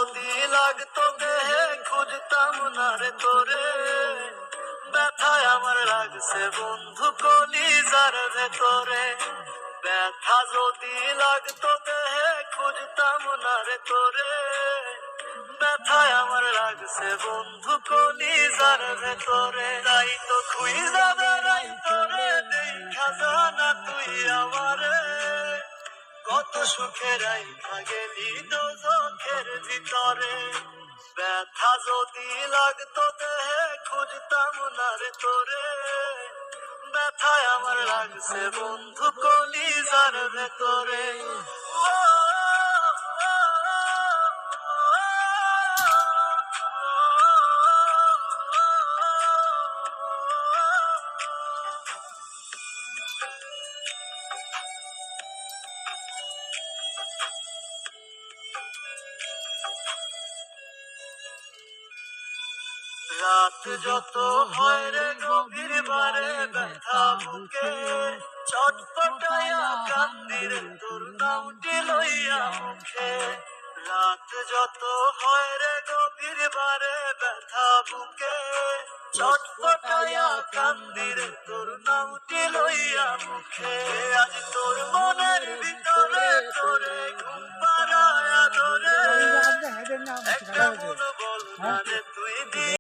যদি লাগতো দেহে খুঁজতাম না রে তোরে, ব্যথায় আমার লাগছে বন্ধু কলিজার ভেতরে। ব্যথা যদি লাগতো দেহে খুঁজতাম না রে তোরে, ব্যথায় আমার লাগছে বন্ধু কলিজার ভেতরে। তাই তো খুঁজা বেড়াই তোরে, দেখা জানা তুই আমারে, কত সুখে রাইখা গেলি দোজখের ভিতরে। ব্যথা যদি লাগতো দেহে খুঁজতাম না রে তোরে, ব্যথায় আমার লাগছে বন্ধু কলিজার ভেতরে। রাত যত হয় রে গভীর বারে ব্যথা বুকে, ছটফটায়া কান্দির তোর নামটি লইয়া মুখে। রাত যত হয় রে গভীর বারে ব্যথা বুকে, ছটফটায়া কান্দির তোর নামটি লইয়া মুখে। আজ তোর মনের ভিতরে তোরে ঘুম পাড়ায়া ধরে, একটা মন বল না রে তুই